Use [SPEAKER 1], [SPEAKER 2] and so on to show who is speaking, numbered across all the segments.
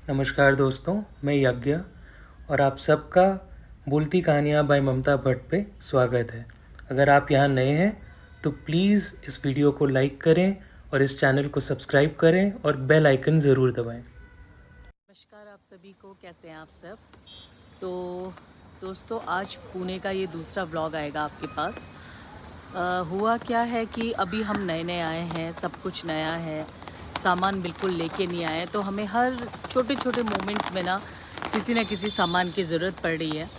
[SPEAKER 1] नमस्कार दोस्तों, मैं यज्ञ और आप सबका बोलती कहानियाँ बाय ममता भट्ट पे स्वागत है। अगर आप यहाँ नए हैं तो प्लीज़ इस वीडियो को लाइक करें और इस चैनल को सब्सक्राइब करें और बेल आइकन ज़रूर दबाएं।
[SPEAKER 2] नमस्कार आप सभी को, कैसे हैं आप सब। तो दोस्तों, आज पुणे का ये दूसरा व्लॉग आएगा आपके पास। हुआ क्या है कि अभी हम नए नए आए हैं, सब कुछ नया है, सामान बिल्कुल लेके नहीं आए, तो हमें हर छोटे छोटे मोमेंट्स में ना किसी सामान की ज़रूरत पड़ रही है।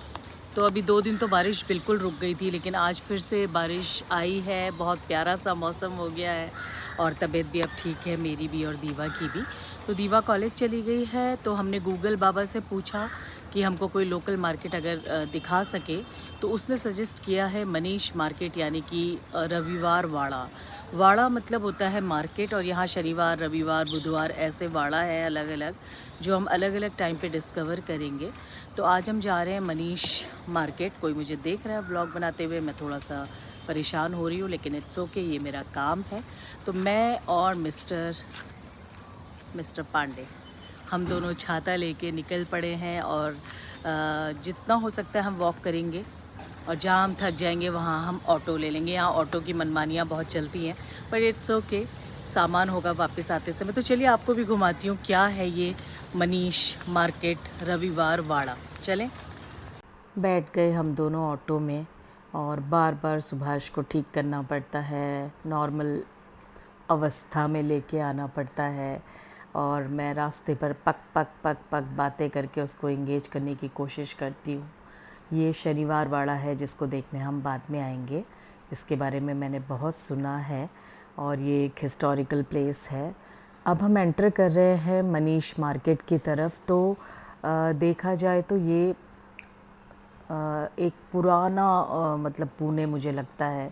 [SPEAKER 2] तो अभी 2 दिन तो बारिश बिल्कुल रुक गई थी, लेकिन आज फिर से बारिश आई है। बहुत प्यारा सा मौसम हो गया है और तबीयत भी अब ठीक है, मेरी भी और दीवा की भी। तो दीवा कॉलेज चली गई है, तो हमने गूगल बाबा से पूछा कि हमको कोई लोकल मार्केट अगर दिखा सके, तो उसने सजेस्ट किया है मनीष मार्केट, यानी कि रविवार वाड़ा। वाड़ा मतलब होता है मार्केट, और यहाँ शनिवार, रविवार, बुधवार ऐसे वाड़ा है अलग अलग, जो हम अलग अलग टाइम पे डिस्कवर करेंगे। तो आज हम जा रहे हैं मनीष मार्केट। कोई मुझे देख रहा है व्लॉग बनाते हुए, मैं थोड़ा सा परेशान हो रही हूँ, लेकिन इट्स ओके, ये मेरा काम है। तो मैं और मिस्टर पांडे, हम दोनों छाता लेके निकल पड़े हैं, और जितना हो सकता है हम वॉक करेंगे, और जहाँ हम थक जाएंगे वहाँ हम ऑटो ले लेंगे। यहाँ ऑटो की मनमानियाँ बहुत चलती हैं, पर इट्स ओके, सामान होगा वापस आते समय। तो चलिए आपको भी घुमाती हूँ क्या है ये मनीष मार्केट रविवार वाड़ा। चलें। बैठ गए हम दोनों ऑटो में, और बार बार सुभाष को ठीक करना पड़ता है, नॉर्मल अवस्था में लेके आना पड़ता है, और मैं रास्ते पर पक पक पक पक बातें करके उसको एंगेज करने की कोशिश करती हूँ। ये शनिवार वाड़ा है जिसको देखने हम बाद में आएंगे। इसके बारे में मैंने बहुत सुना है, और ये एक हिस्टोरिकल प्लेस है। अब हम एंटर कर रहे हैं मनीष मार्केट की तरफ। तो देखा जाए तो ये एक पुराना मतलब पुणे मुझे लगता है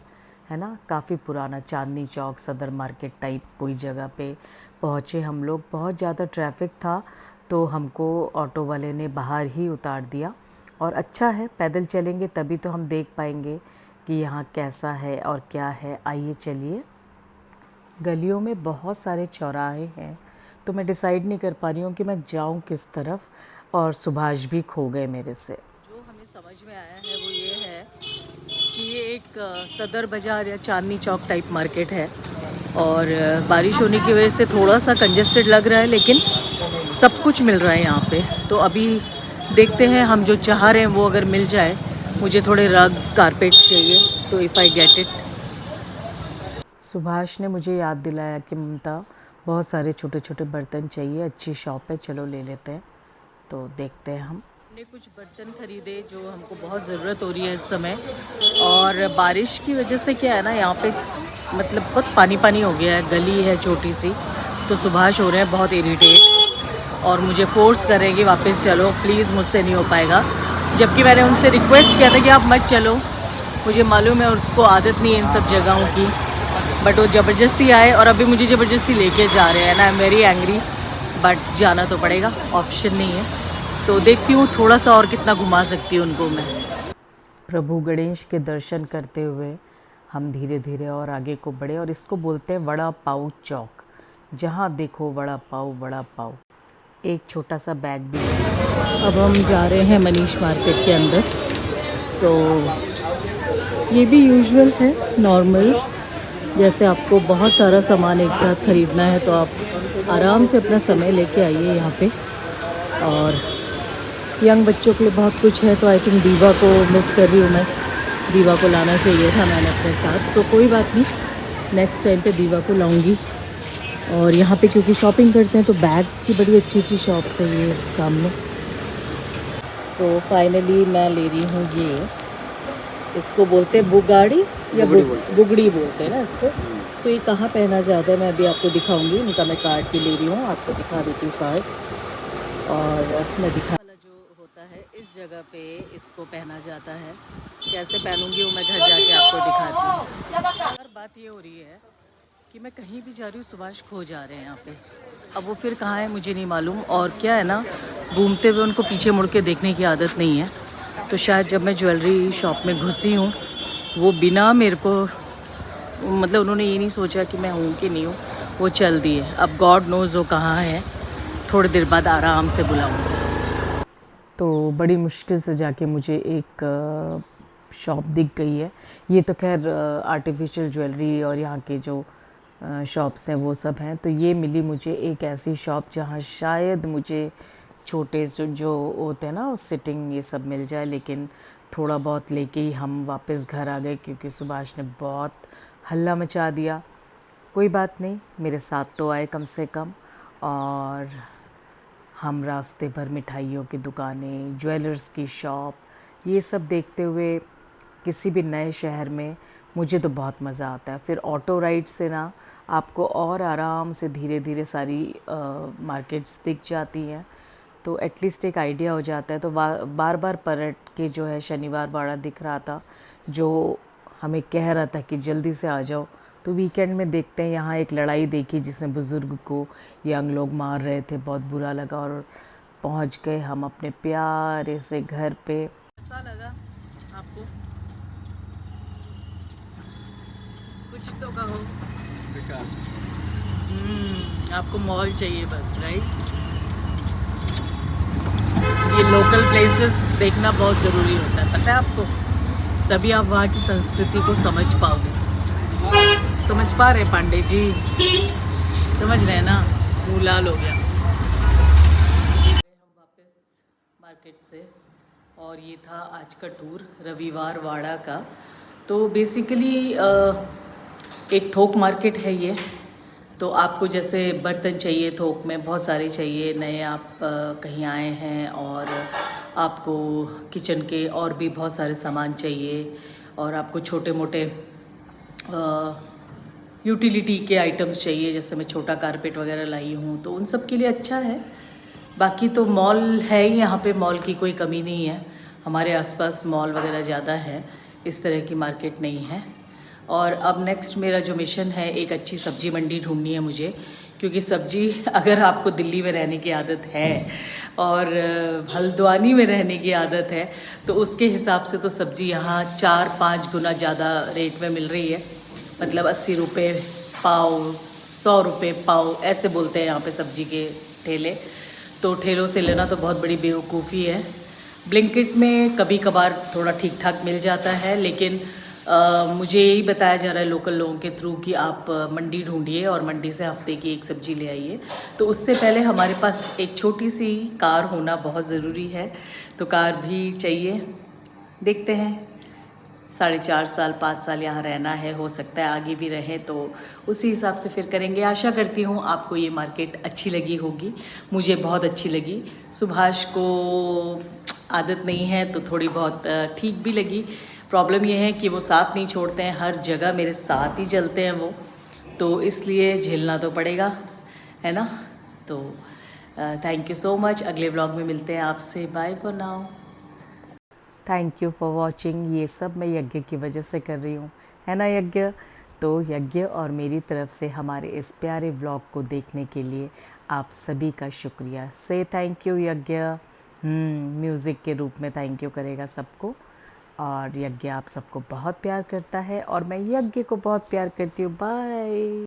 [SPEAKER 2] ना, काफ़ी पुराना चांदनी चौक सदर मार्केट टाइप कोई जगह पे पहुँचे हम लोग। बहुत ज़्यादा ट्रैफिक था, तो हमको ऑटो वाले ने बाहर ही उतार दिया। और अच्छा है, पैदल चलेंगे तभी तो हम देख पाएंगे कि यहाँ कैसा है और क्या है। आइए चलिए। गलियों में बहुत सारे चौराहे हैं, तो मैं डिसाइड नहीं कर पा रही हूँ कि मैं जाऊँ किस तरफ, और सुभाष भी खो गए मेरे से। जो हमें समझ में आया है वो ये है कि ये एक सदर बाज़ार या चांदनी चौक टाइप मार्केट है, और बारिश होने की वजह से थोड़ा सा कंजेस्टेड लग रहा है, लेकिन सब कुछ मिल रहा है यहाँ पे। तो अभी देखते हैं, हम जो चाह रहे हैं वो अगर मिल जाए। मुझे थोड़े रग्स, कारपेट चाहिए, तो if I get it. Subhash ने मुझे याद दिलाया कि ममता, बहुत सारे छोटे छोटे बर्तन चाहिए, अच्छी शॉप है, चलो ले लेते हैं। तो देखते हैं। हमने कुछ बर्तन खरीदे जो हमको बहुत ज़रूरत हो रही है इस समय, और बारिश की वजह से क्या है ना, यहाँ पे मतलब बहुत पानी पानी हो गया है, गली है छोटी सी। तो सुभाष हो रहे हैं बहुत इरिटेट, और मुझे फोर्स कर रहे हैं कि वापस चलो प्लीज़, मुझसे नहीं हो पाएगा। जबकि मैंने उनसे रिक्वेस्ट किया था कि आप मत चलो, मुझे मालूम है उसको आदत नहीं है इन सब जगहों की, बट वो ज़बरदस्ती आए, और अभी मुझे ज़बरदस्ती लेके जा रहे हैं ना। I am very angry, but जाना तो पड़ेगा, ऑप्शन नहीं है। तो देखती हूँ थोड़ा सा और कितना घुमा सकती हूँ उनको मैं। प्रभु गणेश के दर्शन करते हुए हम धीरे धीरे और आगे को बढ़े, और इसको बोलते हैं वड़ा पाव चौक। जहाँ देखो वड़ा पाव वड़ा पाव। एक छोटा सा बैग भी है। अब हम जा रहे हैं मनीष मार्केट के अंदर। तो ये भी यूजुअल है, नॉर्मल। जैसे आपको बहुत सारा सामान एक साथ ख़रीदना है तो आप आराम से अपना समय लेके आइए यहाँ पे। और यंग बच्चों के लिए बहुत कुछ है, तो आई थिंक दीवा को मिस कर रही हूँ मैं। दीवा को लाना चाहिए था मैंने अपने साथ, तो कोई बात नहीं, नेक्स्ट टाइम पे दीवा को लाऊंगी। और यहाँ पे क्योंकि शॉपिंग करते हैं, तो बैग्स की बड़ी अच्छी अच्छी शॉप्स है ये सामने। तो फाइनली मैं ले रही हूँ ये, इसको बोलते हैं बुगाड़ी या बुगड़ी बोलते हैं ना इसको। तो ये कहाँ पहना जाता है मैं अभी आपको दिखाऊंगी। इनका मैं कार्ड भी ले रही हूँ, आपको दिखा देती हूँ कार्ड। और मैं दिखा वाला जो होता है इस जगह पे इसको पहना जाता है। कैसे पहनूंगी वो मैं घर जाके आपको दिखाती हूँ। और बात ये हो रही है कि मैं कहीं भी जा रही हूँ, सुभाष खो जा रहे हैं यहाँ पे। अब वो फिर कहाँ है मुझे नहीं मालूम, और क्या है ना, घूमते हुए उनको पीछे मुड़ के देखने की आदत नहीं है। तो शायद जब मैं ज्वेलरी शॉप में घुसी हूँ, वो बिना मेरे को, मतलब उन्होंने ये नहीं सोचा कि मैं हूँ कि नहीं हूँ, वो चल दिए। अब गॉड नोज़ वो कहाँ है। थोड़ी देर बाद आराम से बुलाऊंगी। तो बड़ी मुश्किल से जाके मुझे एक शॉप दिख गई है। ये तो खैर आर्टिफिशियल ज्वेलरी और यहाँ के जो शॉप्स हैं वो सब हैं। तो ये मिली मुझे एक ऐसी शॉप जहाँ शायद मुझे छोटे जो होते हैं ना सिटिंग ये सब मिल जाए, लेकिन थोड़ा बहुत लेके ही हम वापस घर आ गए क्योंकि सुभाष ने बहुत हल्ला मचा दिया। कोई बात नहीं, मेरे साथ तो आए कम से कम। और हम रास्ते भर मिठाइयों की दुकानें, ज्वेलर्स की शॉप, ये सब देखते हुए किसी भी नए शहर में मुझे तो बहुत मज़ा आता है। फिर ऑटो राइड से ना आपको और आराम से धीरे धीरे सारी मार्केट्स दिख जाती हैं, तो एटलीस्ट एक आइडिया हो जाता है। तो बार बार पलट के जो है शनिवार वाड़ा दिख रहा था जो हमें कह रहा था कि जल्दी से आ जाओ। तो वीकेंड में देखते हैं। यहाँ एक लड़ाई देखी जिसमें बुज़ुर्ग को यंग लोग मार रहे थे, बहुत बुरा लगा। और पहुँच गए हम अपने प्यारे से घर पे। कैसा लगा आपको? कुछ तो कहो। आपको मॉल चाहिए बस, राइट? ये लोकल प्लेसेस देखना बहुत ज़रूरी होता है, पता है आपको? तभी आप वहाँ की संस्कृति को समझ पाओगे। समझ पा रहे पांडे जी? समझ रहे हैं ना? मुँह लाल हो गया। हम वापस मार्केट से, और ये था आज का टूर रविवार वाड़ा का। तो बेसिकली एक थोक मार्केट है ये। तो आपको जैसे बर्तन चाहिए थोक में बहुत सारे चाहिए नए, आप कहीं आए हैं और आपको किचन के और भी बहुत सारे सामान चाहिए, और आपको छोटे मोटे यूटिलिटी के आइटम्स चाहिए, जैसे मैं छोटा कारपेट वगैरह लाई हूँ, तो उन सब के लिए अच्छा है। बाकी तो मॉल है ही, यहाँ पे मॉल की कोई कमी नहीं है। हमारे आसपास मॉल वगैरह ज़्यादा है, इस तरह की मार्केट नहीं है। और अब नेक्स्ट मेरा जो मिशन है, एक अच्छी सब्ज़ी मंडी ढूंढनी है मुझे, क्योंकि सब्ज़ी अगर आपको दिल्ली में रहने की आदत है और हल्द्वानी में रहने की आदत है, तो उसके हिसाब से तो सब्ज़ी यहाँ 4-5 गुना ज़्यादा रेट में मिल रही है। मतलब 80 रुपये पाव, 100 रुपये पाव, ऐसे बोलते हैं यहाँ पे सब्ज़ी के ठेले। तो ठेलों से लेना तो बहुत बड़ी बेवकूफ़ी है। ब्लिंकिट में कभी कभार थोड़ा ठीक ठाक मिल जाता है, लेकिन मुझे यही बताया जा रहा है लोकल लोगों के थ्रू कि आप मंडी ढूंढिए और मंडी से हफ्ते की एक सब्ज़ी ले आइए। तो उससे पहले हमारे पास एक छोटी सी कार होना बहुत ज़रूरी है, तो कार भी चाहिए। देखते हैं, 4.5 साल 5 साल यहाँ रहना है, हो सकता है आगे भी रहे, तो उसी हिसाब से फिर करेंगे। आशा करती हूँ आपको ये मार्केट अच्छी लगी होगी, मुझे बहुत अच्छी लगी। सुभाष को आदत नहीं है तो थोड़ी बहुत ठीक भी लगी। प्रॉब्लम ये है कि वो साथ नहीं छोड़ते हैं, हर जगह मेरे साथ ही चलते हैं वो, तो इसलिए झेलना तो पड़ेगा, है ना? तो थैंक यू सो मच। अगले व्लॉग में मिलते हैं आपसे। Bye for now. Thank you for watching. ये सब मैं यज्ञ की वजह से कर रही हूँ, है ना यज्ञ? तो यज्ञ और मेरी तरफ से हमारे इस प्यारे व्लॉग को देखने के लिए आप सभी का शुक्रिया। से थैंक यू यज्ञ। म्यूज़िक के रूप में थैंक यू करेगा सबको। और यज्ञ आप सबको बहुत प्यार करता है और मैं यज्ञ को बहुत प्यार करती हूँ। बाय।